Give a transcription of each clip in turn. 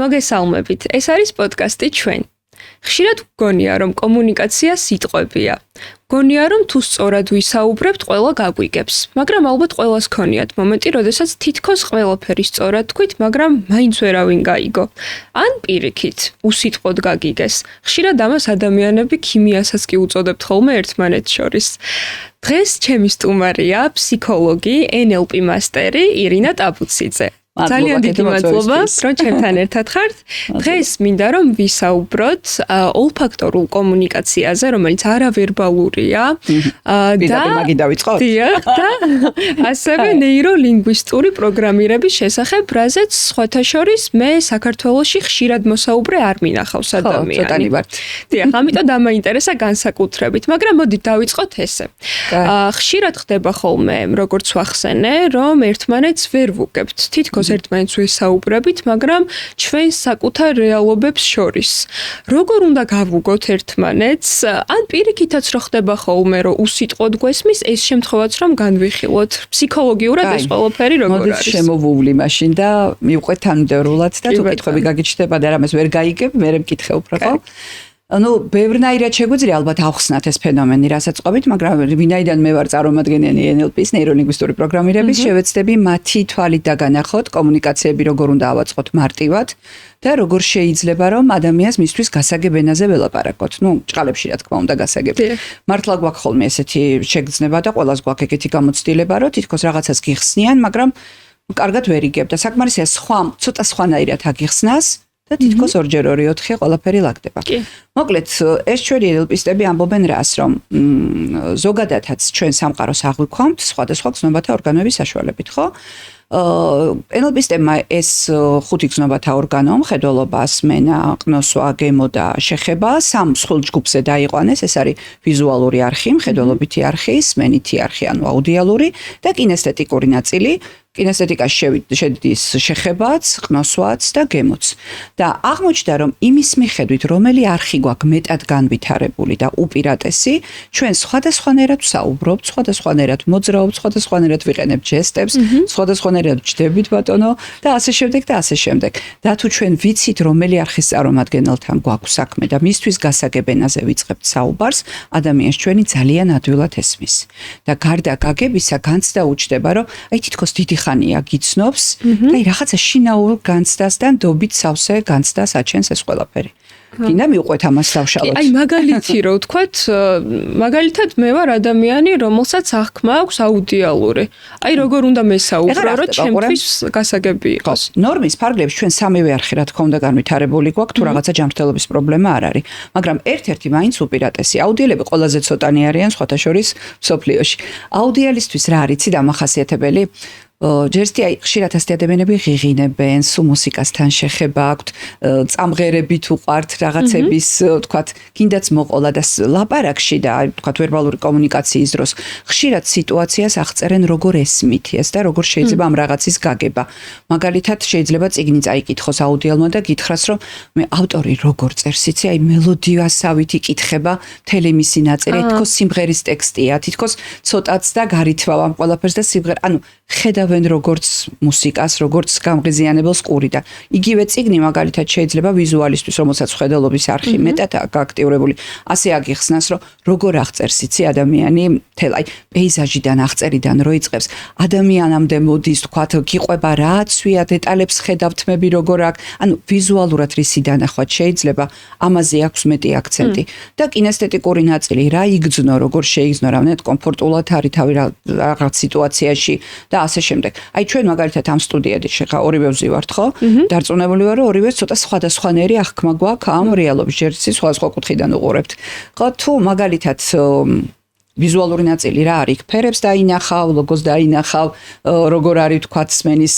მოგესალმებით. ეს არის პოდკასტი ჩვენ. ხშირად გგონია, რომ კომუნიკაცია სიტყვებია. გგონია, რომ თუ სწორად ვისაუბრებთ, ყველა გაგვიგებს. მაგრამ ალბათ ყველას ქონიათ მომენტი, როდესაც თითქოს ყველაფერი სწორად თქვით, მაგრამ მაინც ვერავინ გაიგო. ან პირიქით, უსიტყვოდ გაგიგეს. ხშირად ამას ადამიანები ქიმიასაც კი უწოდებთ ხოლმე ერთმანეთს შორის. დღეს ჩემი სტუმარია ფსიქოლოგი, NLP მასტერი ირინა ტაბუციძე. ძალიან დიდი მადლობა, რომ ჩემთან ერთად ხართ. დღეს მინდა რომ ვისაუბროთ ოლფაქტორულ კომუნიკაციაზე, რომელიც არავერბალურია და მაგი დავიწყოთ. და ასევე ნეიროლინგვისტური პროგრამირების შესახებ, რაზეც სხვათა შორის მე საქართველოში ხშირად მოსაუბრე არ მინახავს ადამიანი. ცოტანი ვარ. დიახ, ამიტომ დამაინტერესა განსაკუთრებით, მაგრამ მოდით დავიწყოთ ესე. ხშირად ხდება ხოლმე, როგორც ვახსენე, რომ ერთმანეთს ვერ ვუგებთ. თითქოს ერთმანეთს ვესაუბრებით, მაგრამ ჩვენ საკუთარ რეალობებს შორის. როგორ უნდა გავუგოთ ერთმანეთს? ან პირიქითაც რო ხდება ხოლმე, რომ უსიტყვოდ გვესმის, ეს შემთხვევაც რომ განვიხილოთ. ფსიქოლოგიურად ეს ყველაფერი როგორ არის? მოდით შემოვუვლი მაშინ და მივყვეთ თანმიმდევრულად და თუ კითხვები გაგიჩნდება და რამეს ვერ გაიგებ, მე მკითხე უფრო ხო? ბევრნაირად შეგვიძლია ალბათ ავხსნათ ეს ფენომენი, რასაც ყვებით, მაგრამ ვინაიდან მე ვარ წარმომადგენელი NLP-ის, ნეიროლინგვისტური პროგრამირების, შევეცდები მათი თვალით დაგანახოთ კომუნიკაციები როგორ უნდა ავაწყოთ მარტივად და როგორ შეიძლება რომ ადამიანს მისთვის გასაგებ ენაზე ველაპარაკოთ. ჭყალებში რა თქმა უნდა გასაგებ. მართლა გვაქვს ხოლმე ესეთი შეგრძნება და ყველას გვაქვს ეგეთი გამოცდილება, რომ თითქოს რაღაცას გიხსნიან, მაგრამ კარგად ვერ იგებ და საკმარისია ცოტა სხვანაირად აგიხსნას. და თითქოს 2-4 ყველაფერი ლაგდება. მოკლედ, ეს ჩვენი NLP-ისტები ამბობენ რას, რომ ზოგადადაც ჩვენ სამყაროს აღვიქვამთ სხვადასხვა გზნობათა ორგანოების საშუალებით, ხო? NLP-ისტებმა ეს 5 გზნობათა ორგანო, მხედველობა, სმენა, ყნოსვა, გემო და შეხება, 3 მსხვილ ჯგუფზე დაიყვანეს, ეს არის ვიზუალური არხი, მხედველობითი არხი, სმენითი არხი, ანუ აუდიალური და კინესთეტიკური ნაწილი. კინესთეტიკაში შედის შეხებაც, ყნოსვაც და გემოც. და აღმოჩნდა, რომ იმის მიხედვით, რომელი არხი გვაქვს მეტად განვითარებული და უპირატესი, ჩვენ სხვადასხვანაირად ვსაუბრობთ, სხვადასხვანაირად მოძრაობთ, სხვადასხვანაირად ვიყენებთ ჟესტებს, სხვადასხვანაირად ვჯდებით ბატონო და ასე შემდეგ და ასე შემდეგ. და თუ ჩვენ ვიცით, რომელი არხის წარმომადგენელთან გვაქვს საქმე და მისთვის გასაგებ ენაზე ვიწყებთ საუბარს, ადამიანს ჩვენი ძალიან ადვილად ესმის. და გარდა გაგებისა, განცდა უჩნდება, რომ აი თითქოს დიდი ხანია გიცნობს და რაღაცა შინაურ განცდას და ნდობით სავსე განცდას აჩენს ეს ყველაფერი. გინდა მივყვეთ ამას დავშალოთ. აი მაგალითი რო ვთქვათ, მაგალითად მე ვარ ადამიანი, რომელსაც აღქმა აქვს აუდიალური. აი როგორ უნდა მესაუბრო, რომ ჩემთვის გასაგები იყოს. ნორმის ფარგლებში ჩვენ სამივე არხი რა თქმა უნდა განვითარებული გვაქვს, თუ რაღაცა ჯანმრთელობის პრობლემა არ არის. მაგრამ ერთ-ერთი მაინც უპირატესი. აუდიელები ყველაზე ცოტანი არიან სხვათა შორის მსოფლიოში. აუდიალისთვის რა არის დამახასიათებელი? ჯერსტი აი ხშირად ასეთი ადამიანები ღიღინებენ, სულ მუსიკასთან შეხება აქვთ, წამღერებით უყვართ რაღაცების, თქვათ, კიდაც მოყოლა და ლაპარაკში და თქვათ ვერბალური კომუნიკაციის დროს ხშირად სიტუაციას აღწერენ როგორ ესმითიეს და როგორ შეიძლება ამ რაღაცის გაგება. მაგალითად შეიძლება წიგნი წაიკითხოს აუდიალმა და გითხრას, რომ მე ავტორი როგორ წერს, იცი, აი მელოდიასავით იკითხება მთელი მისი ნაწილი, თითქოს სიმღერის ტექსტია, თითქოს ცოტაც და გარითვავ ამ ყველაფერს და სიმღერა, ანუ ხედავენ როგორც მუსიკას, როგორც გამღიზიანებელს ყური და იგივე წიგნი მაგალითად შეიძლება ვიზუალისტვის, რომელსაც ხედელობის არხი მეტად აქტიურებული, ასე აგიხსნას, რომ როგორ აღწერს იცი ადამიანი, აი პეიზაჟიდან აღწერიდან რო იწყებს, ადამიანამდე მოდის, თქვათ, გიყვება რა აცვია, დეტალებს ხედავთ მები როგორ აქვს, ანუ ვიზუალურად რისი დანახვაც შეიძლება, ამაზე აქვს მეტი აქცენტი და კინესთეტიკური ნაწილი რა იგრძნო, როგორ შეიგრძნო, რამდენად კომფორტულად არის თავი რაღაც სიტუაციაში და ასე შემდეგ. აი ჩვენ მაგალითად ამ სტუდიაში ხა ორივე ვზივართ, ხო? დარწმუნებული ვარ, რომ ორივე ცოტა სხვადასხვანაირი აღქმა გვაქვს ამ რეალობის ჯერცი სხვადასხვა კუთხიდან უყურებთ. ხო, თუ მაგალითად ვიზუალური ნაწილი რა არის? ფერებს დაინახავ, ლოგოს დაინახავ, როგორ არის თქვათ სმენის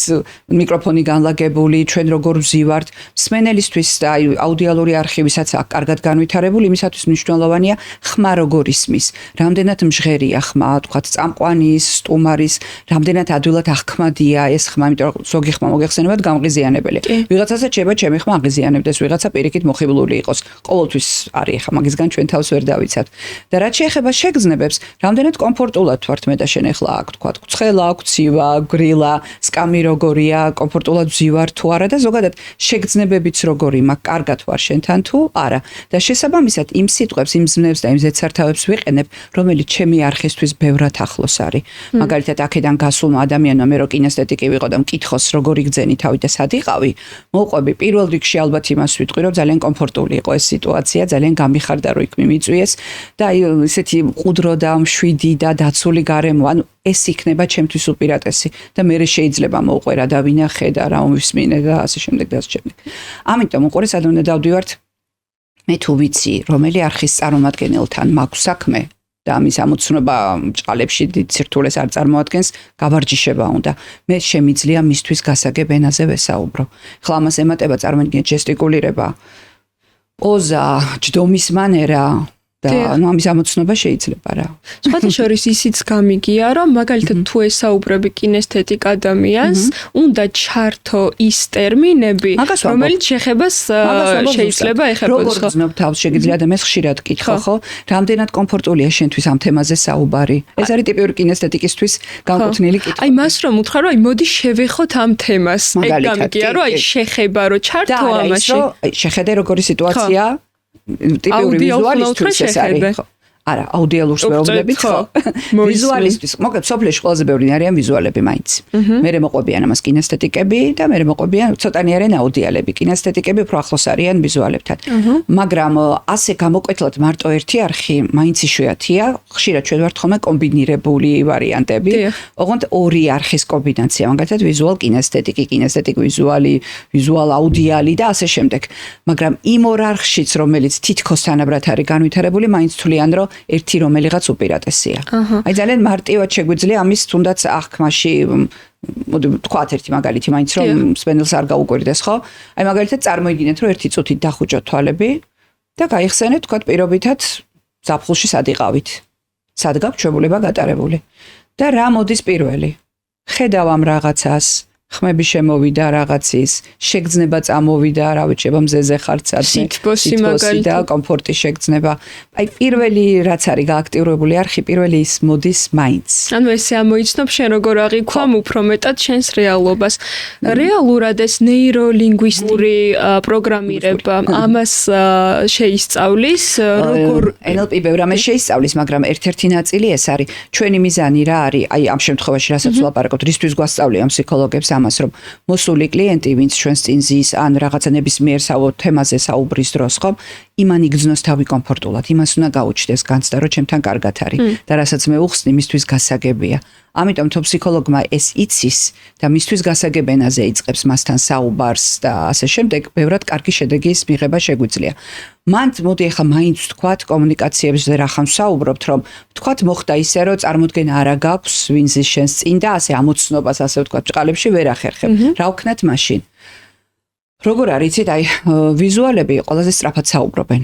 მიკროფონი განლაგებული, ჩვენ როგორ ვზივართ. სმენელისთვის და აი აუდიალური არხივისაც აქვს კარგად განვითარებული, იმისათვის მნიშვნელოვანია ხმა როგორ ისმის. რამდენად მჟღერია ხმა, თქვათ წამყვანის, სტუმარის, რამდენად ადვილად აღქმადია ეს ხმა, იმიტომ რომ ზოგი ხმა მოგეხსენებათ გამღიზიანებელი. ვიღაცასაც შეიძლება ჩემი ხმა აღიზიანებდეს, ვიღაცა პირიქით მოხიბლული იყოს. ყოველთვის არის ხა მაგისგან ჩვენ თავს ვერ დავიცავთ. და რაც შეეხება შეგრძნებებს, სიტყვებს, რამდენად კომფორტულად ვართ მე და შენ ახლა აქ თქვა, ცხელა, ქცივა, გრილა, სკამი როგორია, კომფორტულად ვზივარ თუ არა და ზოგადად შეგრძნებებიც როგორი მაქვს, კარგად ვარ შენთან თუ არა. და შესაბამისად იმ სიტყვებს, იმ ზნებს და იმ ზედსართავებს ვიყენებ, რომელიც ჩემი არხისთვის ბევრად ახლოს არის. მაგალითად, აქედან გასულმა ადამიანმა მე რო კინესთეტიკი ვიყო და მკითხოს როგორი გძენი თავი და სად იყავი, მოვყვები პირველ რიგში ალბათ იმას ვიტყვი, რომ ძალიან კომფორტული იყო ეს სიტუაცია, ძალიან გამიხარდა რომ იქ მიმიწვიეს და აი ესეთი ყუდრო და მშვიდი და დაცული გარემო, ანუ ეს იქნება ჩემთვის უპირატესი და მე შეიძლება მოვყვე რა დავინახე და რა მომისმინე და ასე შემდეგ და ასე შემდეგ. ამიტომ უყურე სად უნდა დავდივართ მე თუ ვიცი რომელი არხის წარმომადგენელთან მაქვს საქმე და ამის ამოცნობა ჭყალებში დიდ სირთულეს არ წარმოადგენს, გავარჯიშება უნდა. მე შემიძლია მისთვის გასაგებ ენაზე ვესაუბრო. ხლა ამას ემატება წარმოიდგინეთ ჟესტიკულირება, პოზა, ჯდომის მანერა და ამის ამოცნობა შეიძლება რა. სხვათა შორის ისიც გამიგია, რომ მაგალითად თუ ესაუბრები კინესთეტიკ ადამიანს, უნდა ჩართო ის ტერმინები, რომელიც შეხებას შეიძლება ეხებოდეს. როგორ გძნობ თავს, შეგიძლია ადამიანს ხშირად კითხო, ხო? რამდენად კომფორტულია შენთვის ამ თემაზე საუბარი? ეს არის ტიპიური კინესთეტიკისტვის განკუთვნილი კითხვა. აი მას რომ უთხრა, რომ აი მოდი შევეხოთ ამ თემას. ეგ გამიგია, რომ აი შეხება რო ჩართო ამაში. შეხედე როგორი სიტუაცია ტიპიური ვიზუალისტვის ეს არის ხო? არა, აუდიალურს ვეუბნებით ხო? ვიზუალისტვის, მოკლედ სოფლებში ყველაზე ბევრი არიან ვიზუალები მაინც. მერე მოყვებიან ამას კინესთეტიკები და მერე მოყვებიან ცოტანი არიან აუდიალები. კინესთეტიკები უფრო ახლოს არიან ვიზუალებთან. მაგრამ ასე გამოკვეთლად მარტო ერთი არხი მაინც იშვიათია, ხშირად ჩვენ ვართ ხოლმე კომბინირებული ვარიანტები. ოღონდ ორი არხის კომბინაცია, მაგალითად ვიზუალ კინესთეტიკი, კინესთეტიკ ვიზუალი, ვიზუალ აუდიალი და ასე შემდეგ. მაგრამ იმ ორ არხშიც, რომელიც თითქოს თანაბრად არის განვითარებული, მაინც თვლიან, რომ ერთი რომელიღაც უპირატესია. აი ძალიან მარტივად შეგვიძლია ამის თუნდაც აღქმაში მოდი ვთქვათ ერთი მაგალითი მაინც რომ სპენელს არ გაუკვირდეს ხო? აი მაგალითად წარმოიდგინეთ რომ ერთი წუთით დახუჭოთ თვალები და გაიხსენეთ თქვათ პირობითად ზაფხულში სად იყავით. სად გაქვთ ჩვეულება გატარებული. და რა მოდის პირველი? ხედავ ამ რაღაცას, ხმები შემოვიდა რაღაცის, შეგრძნება წამოვიდა, რა ვიცი, მზეზე ხარ ცადმე, სითბოსი მაგალითად და კომფორტი შეგრძნება. აი პირველი რაც არის გააქტიურებული არხი, პირველი ის მოდის მაინც. ანუ ესე ამოიცნობ შენ როგორ აღიქვამ უფრო მეტად შენს რეალობას. რეალურად ეს ნეიროლინგვისტური პროგრამირება ამას შეისწავლის, როგორ NLP ბევრ ამას შეისწავლის, მაგრამ ერთ-ერთი ნაწილი ეს არის. ჩვენი მიზანი რა არის? აი ამ შემთხვევაში რასაც ვლაპარაკობთ, რისთვის გვასწავლიან ფსიქოლოგებს ამას, რომ მოსული კლიენტი, ვინც ჩვენს წინ ზის, ან რაღაცა ნებისმიერ თემაზე საუბრის დროს, ხომ, იმან იგრძნოს თავი კომფორტულად, იმას უნდა გაუჩნდეს განცდა, რომ ჩემთან კარგად არის და რასაც მე უხსნი, მისთვის გასაგებია. ამიტომ თუ ფსიქოლოგმა ეს იცის და მისთვის გასაგებ ენაზე იწყებს მასთან საუბარს და ასე შემდეგ, ბევრად კარგი შედეგის მიღება შეგვიძლია. მან მოდი ახლა მაინც ვთქვათ კომუნიკაციებზე რახან ვსაუბრობთ, რომ ვთქვათ მოხდა ისე, რომ წარმოდგენა არა გაქვს, ვინ ზის შენს წინ და ასე ამოცნობას ასე ვთქვათ, ჭყალებში ვერ ახერხებ. რა ვქნათ მაშინ? როგორ არის, იცით, აი ვიზუალები ყველაზე სწრაფად საუბრობენ.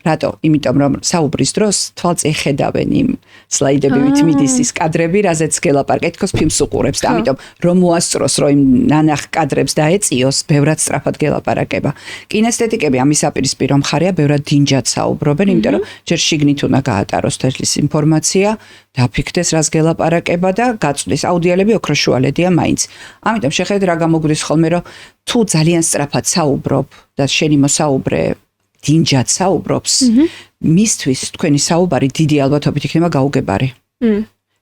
რატო? იმიტომ რომ საუბრის დროს თვალს ეხედავენ იმ სლაიდებივით მიდის ის კადრები, რაზეც გელაპარაკეთ, თქოს ფილმს უყურებს და ამიტომ რომ მოასწროს, რომ იმ ნანახ კადრებს დაეწიოს, ბევრად სწრაფად გელაპარაკება. კინესთეტიკები ამის აპირისპირო მხარეა, ბევრად დინჯად საუბრობენ, იმიტომ რომ ჯერ შიგნით უნდა გაატაროს თეთრის ინფორმაცია, დაფიქდეს რას გელაპარაკება და გაწვდის. აუდიალები ოქროშუალედია მაინც. ამიტომ შეხედე რა გამოგვდის ხოლმე, რომ თუ ძალიან სწრაფად საუბრობ და შენი მოსაუბრე დინჯად საუბრობს, მისთვის თქვენი საუბარი დიდი ალბათობით იქნება გაუგებარი.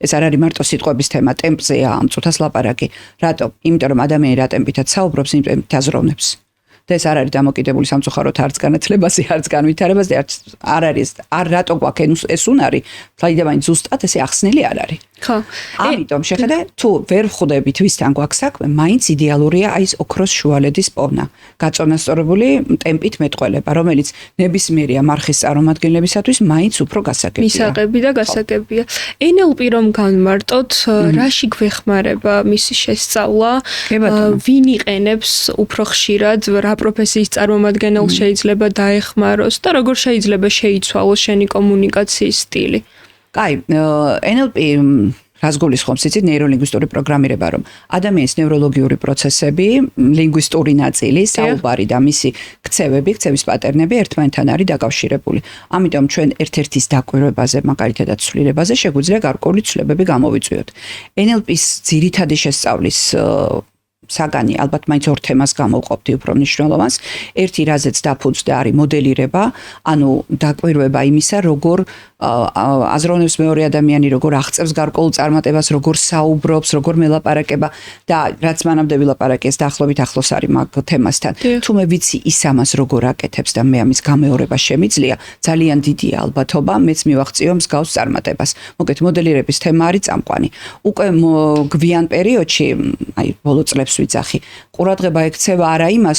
ეს არ არის მარტო სიტყვების თემა, ტემპზეა ამ წუთას ლაპარაკი. რატო? იმიტომ რომ ადამიანი რა ტემპითაც საუბრობს, იმ ტემპით აზროვნებს. და ეს არ არის დამოკიდებული სამწუხაროდ არც განათლებაზე, არც განვითარებაზე, არ არის, არ რატო გვაქვს ეს უნარი, თლაიდაბანი ზუსტად ესე ახსნილი არ არის. ხო. ამიტომ შეხედე, თუ ვერ ხვდებით ვისთან გვაქვს საქმე, მაინც იდეალურია აი ეს ოქროს შუალედის პოვნა. გაწონასწორებული ტემპით მეტყველება, რომელიც ნებისმიერი ამ არხის წარმომადგენლებისათვის მაინც უფრო გასაგებია. მისაღები და გასაგებია. NLP რომ განმარტოთ, რაში გვეხმარება მისი შესწავლა? ვინ იყენებს უფრო ხშირად, რა პროფესიის წარმომადგენელს შეიძლება დაეხმაროს და როგორ შეიძლება შეიცვალოს შენი კომუნიკაციის სტილი? კაი, NLP რას გულისხმობს იცით ნეიროლინგვისტური პროგრამირება, რომ ადამიანის ნევროლოგიური პროცესები, ლინგვისტური ნაწილი, საუბარი და მისი ქცევის პატერნები ერთმანეთთან არის დაკავშირებული. ამიტომ ჩვენ ერთ-ერთის დაკვირვებაზე, მაგალითად ცვლილებაზე შეგვიძლია გარკვეული ცვლილებები გამოვიწვიოთ. NLP-ის ძირითადი შესწავლის საგანი ალბათ მაინც ორ თემას გამოვყოფდი უფრო მნიშვნელოვანს. ერთი რაზეც დაფუძნდა არის მოდელირება, ანუ დაკვირვება იმისა, როგორ აზროვნებს მეორე ადამიანი, როგორ აღწევს გარკვეულ წარმატებას, როგორ საუბრობს, როგორ მელაპარაკება და რაც მანამდე ვილაპარაკეს დაახლოებით ახლოს არის მაგ თემასთან. თუ მე ვიცი ის ამას როგორ აკეთებს და მე ამის გამეორება შემიძლია, ძალიან დიდია ალბათობა მეც მივაღწიო მსგავს წარმატებას. მოგეთ მოდელირების თემა არის წამყვანი. უკვე გვიან პერიოდში, აი ბოლო წლებს ვიძახი, ყურადღება ექცევა არა იმას,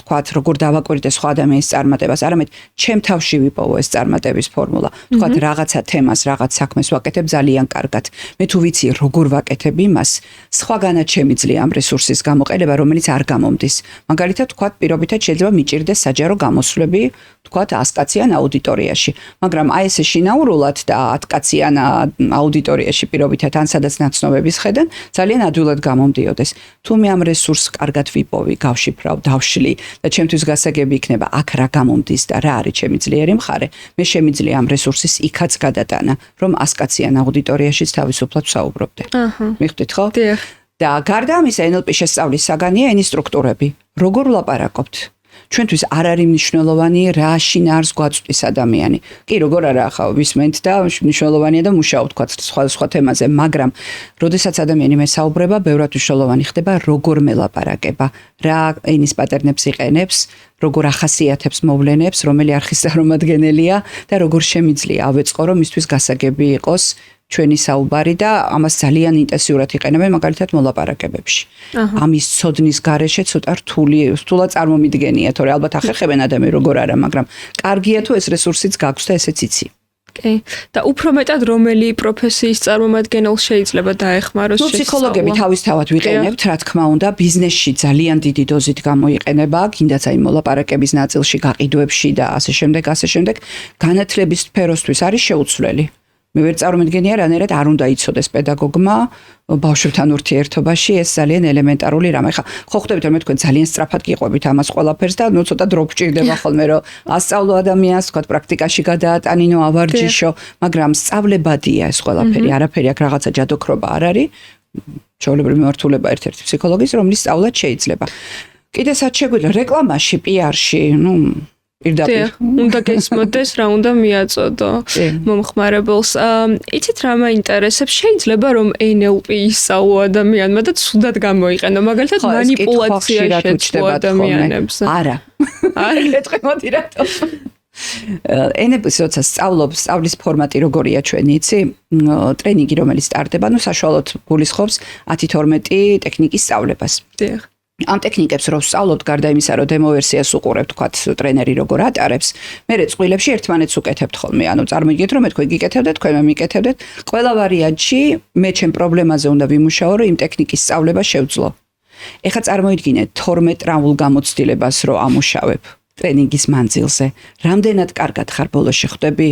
თქვათ, როგორ დავაკვირდე სხვა ადამიანის წარმატებას, არამედ ჩემ თავში ვიპოვო ეს წარმატების ფორმულა. თქვათ რაღაცა თემას, რაღაც საქმეს ვაკეთებ ძალიან კარგად. მე თუ ვიცი როგორ ვაკეთებ იმას, სხვაგანაც შემიძლია ამ რესურსის გამოყენება, რომელიც არ გამომდის. მაგალითად, თქვათ, პირობითად შეიძლება მიჭირდეს საჯარო გამოსვლები, თქვათ, 100 კაციან აუდიტორიაში, მაგრამ აი ესე შინაურულად და 10 კაციან აუდიტორიაში პირობითად ან სადაც ნაცნობების ხედან ძალიან ადვილად გამომდიოდეს. თუ მე ამ რესურსს კარგად ვიპოვი, გავშიფრავ, დავშლი და ჩემთვის გასაგები იქნება აქ რა გამომდის და რა არის ჩემი ძლიერი მხარე, მე შემიძლია ამ რესურსის იქაც გადატანა, რომ 100 კაციან აუდიტორიაშიც თავისუფლად ვსაუბრობდე. მიხვდით ხო? და გარდა ამისა NLP-ის შესწავლის საგანია ენის სტრუქტურები. როგორ ვლაპარაკობთ? ჩვენთვის არ არის მნიშვნელოვანი რა შინაარს გვაწვდის ადამიანი. კი, როგორ არა, ახლა ვისმენთ და მნიშვნელოვანია და მუშაობ თქვა სხვა თემაზე, მაგრამ როდესაც ადამიანი მესაუბრება, ბევრად მნიშვნელოვანი ხდება როგორ მელაპარაკება, რა ენის პატერნებს იყენებს, როგორ ახასიათებს მოვლენებს, რომელი არხის წარმომადგენელია და როგორ შემიძლია ავეწყო, რომ მისთვის გასაგები იყოს ჩვენი საუბარი და ამას ძალიან ინტენსიურად იყენებენ მაგალითად მოლაპარაკებებში. ამის ცოდნის გარეშე ცოტა რთულად წარმომიდგენია, თორე ალბათ ახერხებენ ადამიანს როგორ არა, მაგრამ კარგია თუ ეს რესურსიც გაქვს და ესეც იცი. კი. და უფრო მეტად რომელი პროფესიის წარმომადგენელს შეიძლება დაეხმაროს შესწავლა? ფსიქოლოგები თავისთავად ვიყენებთ, რა თქმა უნდა, ბიზნესში ძალიან დიდი დოზით გამოიყენება, კიდაც აი მოლაპარაკების ნაწილში, გაყიდვებში და ასე შემდეგ. განათლების სფეროსთვის არის შეუცვლელი. მე ვერ წარმოვიდგენია რანაირად არ უნდა იცოდეს პედაგოგმა ბავშვებთან ურთიერთობაში ეს ძალიან ელემენტარული რამე. ხა ხო ხვდებით რომ თქვენ ძალიან სწრაფად გიყვებით ამას ყველაფერს და ნუ ცოტა დრო გჭირდება ხოლმე რომ ასწავლო ადამიანს, თქვა პრაქტიკაში გადაატანინო, ავარჯიშო, მაგრამ სწავლებადია ეს ყველაფერი, არაფერი აქ რაღაცა ჯადოქრობა არ არის. ჩვეულებრივი მიმართულება ერთ-ერთი ფსიქოლოგის, რომლის სწავლაც შეიძლება. კიდე სად შეგვიძლია რეკლამაში, PR-ში, ნუ პირდაპირ უნდა გესმოდეს რა უნდა მიაწოდო მომხმარებელს. იცით რა მაინტერესებს? შეიძლება რომ NLP ისწავლო ადამიანმა და ცუდად გამოიყენო, მაგალითად მანიპულაცია შეწყო ადამიანებს. არა. ეთქე მოდი რატო. NLP-ს როცა სწავლის ფორმატი როგორია ჩვენ იცი? ტრენინგი რომელიც სტარტდება, ნუ საშუალოდ გულისხმობს 10-12 ტექნიკის სწავლებას. დიახ. ამ ტექნიკებს რო ვსწავლობთ, გარდა იმისა, რომ დემო ვერსიას უყურებთ, თქვათ, ტრენერი როგორ ატარებს, მე წყვილებში ერთმანეთს უკეთებთ ხოლმე. ანუ წარმოგიდგეთ, რომ თქვენ გიკეთებდეთ, თქვენ მიკეთებდეთ. ყველა ვარიანტში მე ჩემ პრობლემაზე უნდა ვიმუშაო, რომ იმ ტექნიკის სწავლება შევძლო. ეხლა წარმოიდგინეთ 12 ტრავმულ გამოცდილებას რო ამუშავებ ტრენინგის მანძილზე. რამდენად კარგად ხარ ბოლოში ხვდები?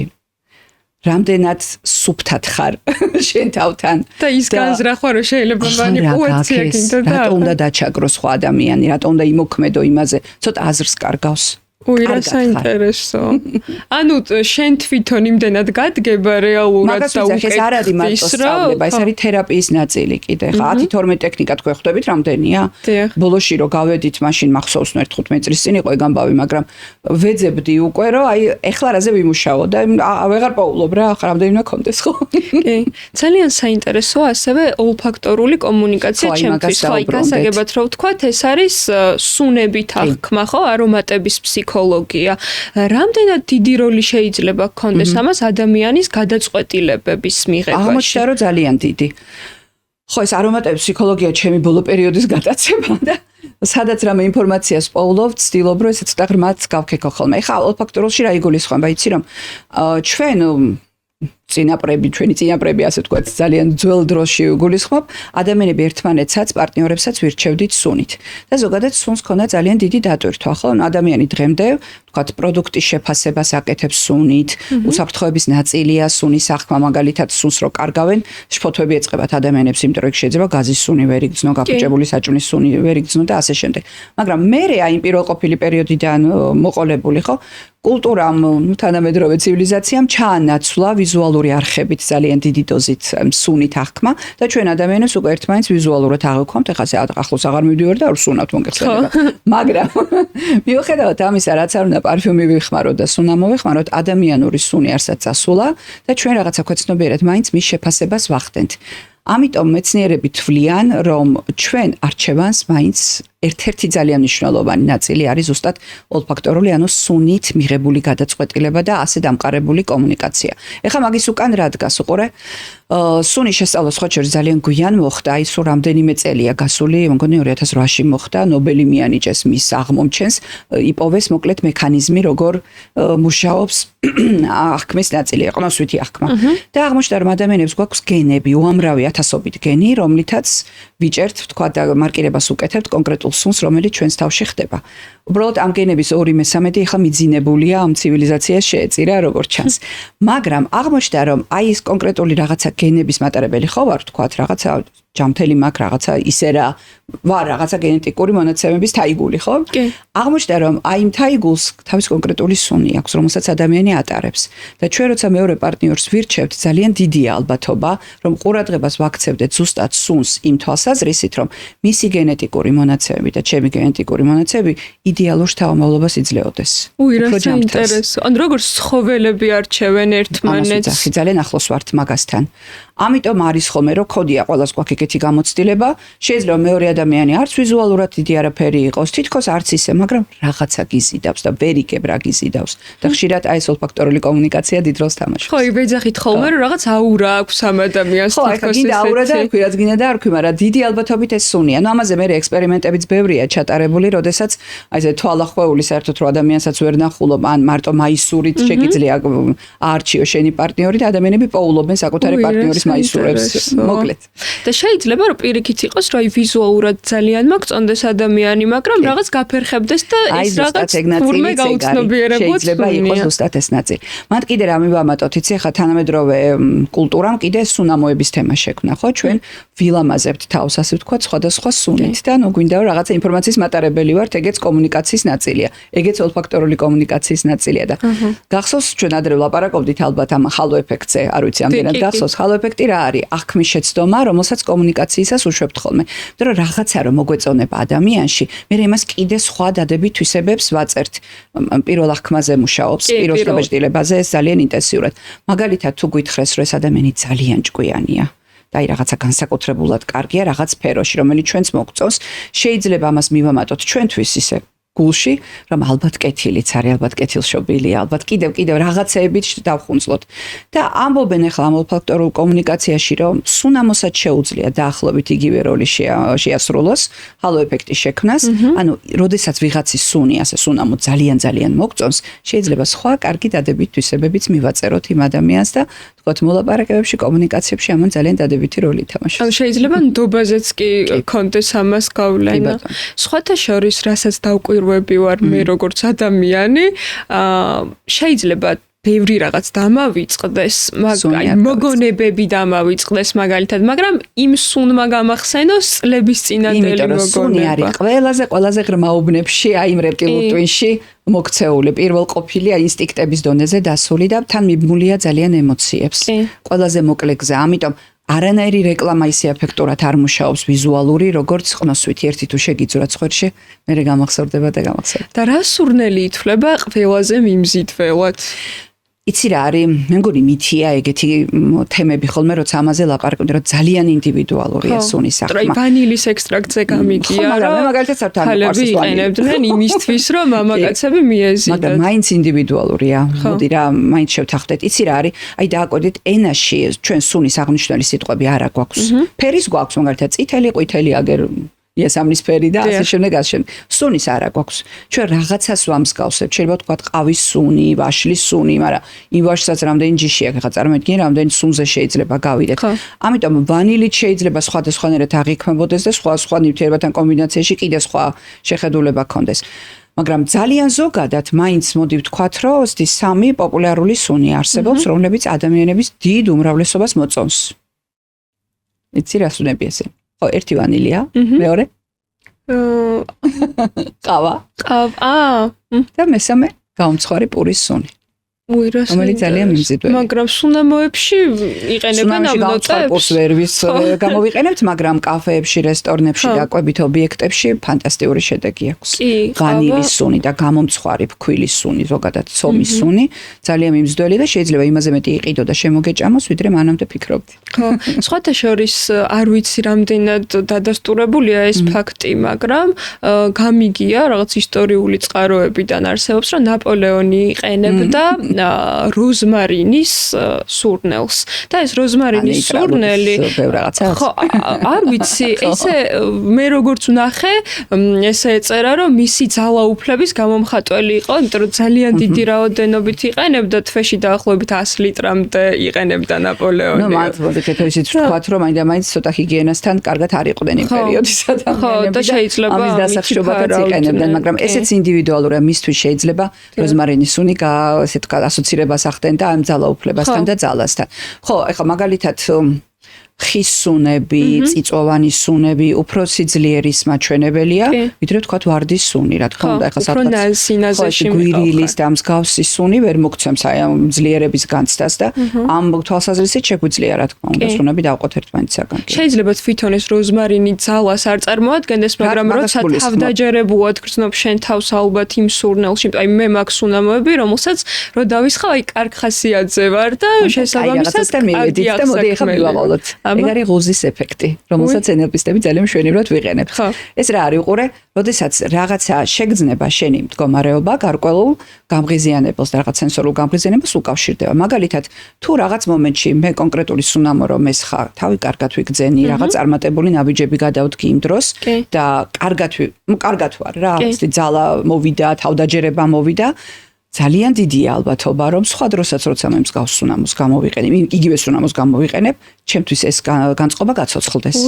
რამდენად სუფთად ხარ შენ თავთან და ის განზრახვა რომ შეიძლება მანიპულაცია გინდა და რატო უნდა დაჩაგრო სხვა ადამიანი, რატო უნდა იმოქმედო იმაზე, ცოტა აზრს კარგავს. უი რა საინტერესო. ანუ შენ თვითონ იმდენად გადგება რეალურად და უკეთებს. ეს არ არის მარტო სწავლება, ეს არის თერაპიის ნაწილი კიდე. ხა 10-12 ტექნიკა თქვენ ხვდებით რამდენია? ბოლოში რომ გავედით, მაშინ მახსოვს 15 წლის წინ იყო ეგ ამბავი, მაგრამ ვეძებდი უკვე რომ აი ეხლა რაზე ვიმუშაო და ვეღარ პოულობ რა, ხა რამდენი უნდა კონდეს ხო? კი. ძალიან საინტერესოა ასევე ოლფაქტორული კომუნიკაცია ჩემთვის. ხო, გასაგებად რომ ვთქვათ, ეს არის სუნებით აღქმა, ხო, არომატების ფსიქოლოგია. რამდენად დიდი როლი შეიძლება გქონდეს ამას ადამიანის გადაწყვეტილებების მიღებაში? აღმოჩნდა რომ ძალიან დიდი. ხო, ეს არომატების ფსიქოლოგია ჩემი ბოლო პერიოდის გადაცემა და სადაც რამე ინფორმაციას პოულობ, ვცდილობ რომ ესე ცოტა ღრმად გავქეკო ხოლმე. ეხლა ოლფაქტორულში რა იგულისხმება, იცი რომ ჩვენ წინაპრები, ჩვენი წინაპრები, ასე ვთქვათ, ძალიან ძველ დროში გულისხმობ, ადამიანები ერთმანეთსაც, პარტნიორებსაც ვირჩევდით სუნით. და ზოგადად სუნს ქონდა ძალიან დიდი დატვირთვა, ხო? ადამიანი დღემდე, ვთქვათ, პროდუქტის შეფასებას აკეთებს სუნით, უსაფრთხოების ნაწილია სუნის აღქმა, მაგალითად, სუნს რო კარგავენ, შფოთვები ეწყებათ ადამიანებს, იმიტომ რომ შეიძლება გაზის სუნი ვერ იგრძნო, გაფუჭებული საჭმლის სუნი ვერ იგრძნო და ასე შემდეგ. მაგრამ მე აი პირველყოფილი პერიოდიდან მოყოლებული, ხო? კულტურამ, თანამედროვე ცივილიზაციამ ჩაანაცვლა ვიზუალური არხებით ძალიან დიდი დოზით სუნით აღქმა და ჩვენ ადამიანებს უკვე ერთმანეთს ვიზუალურად აღვქვამთ, ეხლა ახლოს აღარ მივდივარ და არ ვსუნავთ მოგეხსენება. მაგრამ მიუხედავად ამისა, რაც არ უნდა პარფიუმი ვიხმაროთ და სუნა მოვიხმაროთ, ადამიანური სუნი არსად წასულა და ჩვენ რაღაცა ქვეცნობიერად მაინც მის შეფასებას ვახდენთ. ამიტომ მეცნიერები თვლიან, რომ ჩვენ არჩევანს მაინც ერთ-ერთი ძალიან მნიშვნელოვანი ნაწილი არის ზუსტად ოლფაქტორული, ანუ სუნით მიღებული გადაწყვეტილება და ასე დამყარებული კომუნიკაცია. ეხლა მაგის უკან რა დგას უყურე? სუნის შესწავლა სხვა შორის ძალიან გვიან მოხდა, ის რომ რამდენიმე წელია გასული, მგონი 2008-ში მოხდა, ნობელი მიანიჭეს მის აღმომჩენს, იპოვეს მოკლედ მექანიზმი, როგორ მუშაობს აღქმის ნაწილი, ყნოსვითი აღქმა. და აღმოჩნდა, რომ ადამიანებს გვაქვს გენები, უამრავი ათასობით გენი, რომლითაც ვიჭერთ, თქვა და მარკირებას უკეთებთ კონკრეტულ სუნს, რომელიც ჩვენს თავში ხდება. უბრალოდ ამ გენების 2/3 ახლა მიძინებულია ამ ცივილიზაციას შეეწირა როგორც ჩანს. მაგრამ აღმოჩნდა, რომ აი ეს კონკრეტული რაღაცა გენების მატარებელი ხო ვარ, თქვა რაღაცა ჯამთელი მაქვს, რაღაცა ისე რა ვარ, რაღაცა გენეტიკური მონაცემების თაიგული, ხო? აღმოჩნდა, რომ აი იმ თაიგულს თავის კონკრეტული სუნი აქვს, რომელსაც ადამიანი ატარებს. და ჩვენ როცა მეორე პარტნიორს ვირჩევთ, ძალიან დიდია ალბათობა, რომ ყურადღებას ვაქცევდეთ ზუსტად სუნს იმ თვალსაზრისით, რომ მისი გენეტიკური მონაცემები და ჩემი გენეტიკური მონაცემები იდეალურ შთამომავლობას იძლეოდეს. რა საინტერესო. ან როგორც ცხოველები არჩევენ ერთმანეთს. ძალიან ახლოს ვართ მაგასთან. ამიტომ არის ხოლმე რომ ქოდია ყველას გვაქვს ეგეთი გამოცდილება, შეიძლება მეორე ადამიანი არც ვიზუალურად დიდი არაფერი იყოს, თითქოს არც ისე, მაგრამ რაღაცა გიზიდავს და ვერ იგებ რა გიზიდავს. და ხშირად აი ეს ოლფაქტორული კომუნიკაცია დიდ როლს თამაშობს. ხო, ვეძახით ხოლმე რომ რაღაც აურა აქვს ამ ადამიანს, თითქოს ისე. ხო, აურა და არქვი, რაც გინდა და არქვი, მაგრამ დიდი ალბათობით ეს სუნია. ანუ ამაზე მე ექსპერიმენტებიც ბევრია ჩატარებული, როდესაც აი ეს თვალახვეული საერთოდ რო ადამიანსაც ვერ ნახულობ, ან მარტო მაისურით შეგიძლია აარჩიო შენი პარტნიორი და ადამიანები პოულობენ საკუთარი პარტნიორის მაისურებს, მოკლედ. და შეიძლება რომ პირიქით იყოს, რომ აი ვიზუალურად ძალიან მოგწონდეს ადამიანი, მაგრამ რაღაც გაფერხებდეს და ეს რაღაც თურმე გაუცნობიერებოდ შეიძლება იყოს ზუსტად ეს ნაწილი. მათ კიდე რა მივამატოთ, იცი, ხა თანამედროვე კულტურამ კიდე სუნამოების თემა შექმნა, ხო? ჩვენ ვილამაზებთ თავს, ასე ვთქვათ, სხვადასხვა სუნით და ნუ გვინდა რომ რაღაცა ინფორმაციის მატარებელი ვართ, ეგეც კომუნიკაციის ნაწილია. ეგეც ოლფაქტორული კომუნიკაციის ნაწილია და გახსოვს ჩვენ ადრე ვლაპარაკობდით ალბათ ამ ჰალო ეფექტზე, არ ვიცი ამდენად გახსოვს ჰალო ეფექტი რა არის? აღქმის შეცდომა, რომელსაც კომუნიკაციისას უშვებთ ხოლმე. იმიტომ რომ რაღაცა რომ მოგვეწონება ადამიანში, მე იმას კიდე სხვა დადებით თვისებებს ვაწერთ. პირველ აღქმაზე მუშაობს, პირველ შთაბეჭდილებაზე ეს ძალიან ინტენსიურად. მაგალითად თუ გითხრეს რომ ეს ადამიანი ძალიან ჭკვიანია და აი რაღაცა განსაკუთრებულად კარგია რაღაც სფეროში, რომელიც ჩვენც მოგწონს, შეიძლება ამას მივამატოთ ჩვენთვის ისე გულში, რომ ალბათ კეთილიც არის, ალბათ კეთილშობილია, ალბათ კიდევ რაღაცეებით დავხუნძლოთ. და ამბობენ ახლა ამ ოლფაქტორულ კომუნიკაციაში, რომ სუნამოსაც შეუძლია დაახლოებით იგივე როლი შეასრულოს ჰალო ეფექტის შექმნას. ანუ, როდესაც ვიღაცის სუნი, ასე სუნამო ძალიან მოგწონს, შეიძლება სხვა კარგი დადებით თვისებებიც მივაწეროთ იმ ადამიანს და თქვათ მოლაპარაკებებში, კომუნიკაციებში ამან ძალიან დადებითი როლი ითამაშოს. ანუ შეიძლება ნდობაზეც კი კონდეს ამას გავლენა. სხვათა შორის, რასაც დავკვირვები ვარ მე როგორც ადამიანი, შეიძლება ბევრი რაღაც დამავიწყდეს, მოგონებები დამავიწყდეს მაგალითად, მაგრამ იმ სუნმა გამახსენოს წლების წინანდელი მოგონება. სუნი არის ყველაზე ღრმა უბნებში, აი იმ რეპტილურ ტვინში მოქცეული, პირველ ყოფილი ინსტინქტების დონეზე დასული და თან მიბმულია ძალიან ემოციებს. ყველაზე მოკლე გზა, ამიტომ არანაირი რეკლამა ისე ეფექტურად არ მუშაობს ვიზუალური, როგორც ყნოსვითი ერთი თუ შეგიძვრათ ხვერში, მერე გამახსოვდება და გამახსოვდება. და რა სურნელი ითვლება ყველაზე მიმზიდველად? იცი რა არის, მე მგონი მითია ეგეთი თემები ხოლმე, როცა ამაზე ლაპარაკობდი, რომ ძალიან ინდივიდუალურია სუნის აღქმა. ვანილის ექსტრაქტზე გამიგია, მაგრამ მე მაგალითად საერთოდ არ მიყვარს ვანილი. იყენებდნენ იმისთვის, რომ მამაკაცები მიეზიდათ. მაგრამ მაინც ინდივიდუალურია. მოდი რა, მაინც შევთანხმდეთ. იცი რა არის, აი დააკვირდით ენაში ჩვენ სუნის აღნიშნული სიტყვები არა გვაქვს. ფერის გვაქვს, მაგალითად წითელი, ყვითელი, აგერ იასამნისფერი და ასე შემდეგ. სუნის არა გვაქვს. ჩვენ რაღაცას ვამსგავსებთ. შეიძლება ვთქვათ ყავის სუნი, ვაშლის სუნი, მაგრამ იმ ვაშლსაც რამდენი ჯიში აქვს, ხა წარმოიდგინე, რამდენი სუნზე შეიძლება გავიდეთ. ამიტომ ვანილით შეიძლება სხვადასხვანაირად აღიქმებოდეს და სხვა ნივთიერებათან კომბინაციაში კიდე სხვა შეხედულება ქონდეს. მაგრამ ძალიან ზოგადად მაინც მოდი ვთქვათ, რომ ეს სამი პოპულარული სუნი არსებობს, რომლებიც ადამიანების დიდ უმრავლესობას მოწონს. იცი რა სუნები ესე? ხო, ერთი ვანილია, მეორე? ყავა. და მესამე გაუმცხარი პურის სუნი. რომელიც ძალიან მიმზიდველი. მაგრამ სუნამოებში იყენებენ ამ ნოტებს. პურს ვერვის გამოვიყენებთ, მაგრამ კაფეებში, რესტორნებში და კვებით ობიექტებში ფანტასტიკური შედეგი აქვს. ვანილის სუნი და გამომცხვარი ფქვილის სუნი, ზოგადად ცომის სუნი, ძალიან მიმზიდველი და შეიძლება იმაზე მეტი იყიდო და შემოგეჭამოს, ვიდრე მანამდე ფიქრობდი. ხო, სხვათა შორის არ ვიცი რამდენად დადასტურებულია ეს ფაქტი, მაგრამ გამიგია რაღაც ისტორიული წყაროებიდან არსებობს, რომ ნაპოლეონი იყენებდა როზმარინის სურნელს და ეს როზმარინის სურნელი ხო არ ვიცი ესე მე როგორც ვნახე ესე ეწერა რომ მისი ძალაუფლების გამომხატველი იყო იმიტომ რომ ძალიან დიდი რაოდენობით იყენებდა თვეში დაახლოებით 100 ლიტრამდე იყენებდა ნაპოლეონი. ნუ მაგალითად ისიც ვთქვათ რომ მაინც ცოტა ჰიგიენასთან კარგად არ იყვნენ იმ პერიოდის ადამიანები და შეიძლება ამის დასახშობადაც იყენებდნენ მაგრამ ესეც ინდივიდუალურია მისთვის შეიძლება როზმარინის სუნი ესე თქვა ასოცირებას ახდენ და ამ ძალაუფლებასთან და ძალასთან. ხო, ეხლა მაგალითად ხის სუნები, წიწვოვანი სუნები უფრო სიძლიერის მაჩვენებელია, ვიდრე თქვათ ვარდის სუნი, რა თქმა უნდა, ეხლა სადღაც გვირილის და მსგავსი სუნი ვერ მოგცემს აი ამ ძლიერების განცდას და ამ თვალსაზრისით შეგვიძლია რა თქმა უნდა სუნები დავყოთ ერთმანეთისაგან. შეიძლება თვითონ ეს როზმარინი ძალას არ წარმოადგენდეს, მაგრამ როცა თავდაჯერებულად გრძნობ შენ თავს ალბათ იმ სურნელში, აი მე მაქვს სუნამოები, რომელსაც რო დავისხავ, აი კარგხასიათზე ვარ და შესაბამისად მივედით და მოდი ეხლა მივაყოლოთ. ეგ არის ღუზის ეფექტი, რომელსაც ენერგისტები ძალიან მშვენივრად ვიყენებთ. ეს რა არის უყურე, როდესაც რაღაცა შეგრძნება შენი მდგომარეობა, გარკვეულ გამღიზიანებელს და რაღაც სენსორულ გამღიზიანებელს უკავშირდება. მაგალითად, თუ რაღაც მომენტში მე კონკრეტული სუნამო რომ ეს ხარ, თავი კარგად ვიგძენი, რაღაც წარმატებული ნაბიჯები გადავდგი იმ დროს და კარგად ვარ რა, ეს ძალა მოვიდა, თავდაჯერება მოვიდა. ძალიან დიდია ალბათობა, რომ სხვა დროსაც როცა მე მსგავს სუნამოს გამოვიყენებ, იგივე სუნამოს გამოვიყენებ, ჩემთვის ეს განწყობა გაცოცხლდეს.